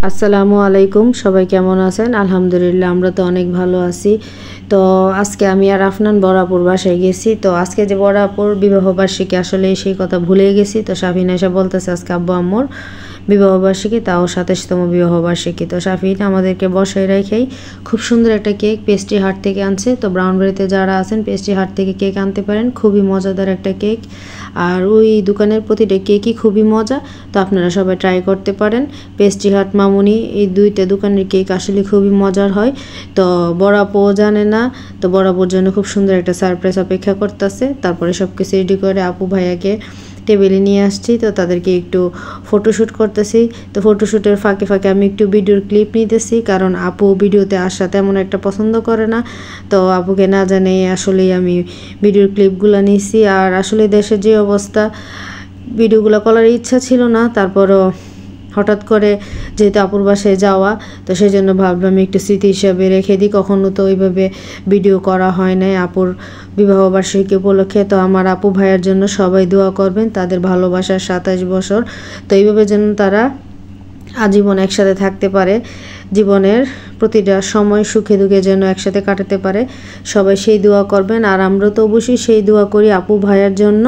আসসালামু আলাইকুম, সবাই কেমন আছেন? আলহামদুলিল্লাহ, আমরা তো অনেক ভালো আছি। তো আজকে আমি আর আফনান বড়াপুর বাসায় গেছি। তো আজকে যে বড়াপুর বিবাহবার্ষিকী, আসলে সেই কথা ভুলে গেছি। তো শাফিন এসে বলতেছে আজকে আব্বু আম্মুর বিবাহবার্ষিকী, তাও 27তম বিবাহবার্ষিকী। তো শাফিন আমাদেরকে বসায় রেখেই খুব সুন্দর একটা কেক পেস্ট্রি হাট থেকে আনছে। তো ব্রাউনবাড়িতে যারা আছেন পেস্ট্রি হাট থেকে কেক আনতে পারেন, খুবই মজাদার একটা কেক। আর ওই দোকানের প্রতিটা কেকই খুবই মজা। তো আপনারা সবাই ট্রাই করতে পারেন। পেস্ট্রি হাট, মামুনি, এই দুইটা দোকানের কেক আসলে খুবই মজার হয়। তো বড়াপো জানে না, তো বড়াপোর জন্য খুব সুন্দর একটা সারপ্রাইজ অপেক্ষা করতেছে। তারপরে সব কিছু রেডি করে আপু ভাইয়াকে টেবিলে নিয়ে আসছি। তো তাদেরকে একটু ফটোশ্যুট করতেছি। তো ফটোশ্যুটের ফাঁকে ফাঁকে আমি একটু ভিডিওর ক্লিপ নিতেছি, কারণ আপু ভিডিওতে আসা তেমন একটা পছন্দ করে না। তো আপুকে না জানে আসলেই আমি ভিডিওর ক্লিপগুলো নিছি। আর আসলে দেশের যে অবস্থা, ভিডিওগুলো করার ইচ্ছা ছিল না, তারপরও হঠাৎ করে যেহেতু আপুর বাসায় যাওয়া, তো সেই জন্য ভাবলাম একটু স্মৃতি হিসাবে রেখে দিই। কখনো তো ওইভাবে ভিডিও করা হয় নাই আপুর বিবাহবার্ষিকী উপলক্ষে। তো আমার আপু ভাইয়ের জন্য সবাই দোয়া করবেন, তাদের ভালোবাসার 27 বছর। তো এইভাবে যেন তারা আজীবন একসাথে থাকতে পারে, জীবনের প্রতিটা সময় সুখে দুঃখে যেন একসাথে কাটাতে পারে, সবাই সেই দোয়া করবেন। আর আমরা তো অবশ্যই সেই দোয়া করি আপু ভাইয়ের জন্য।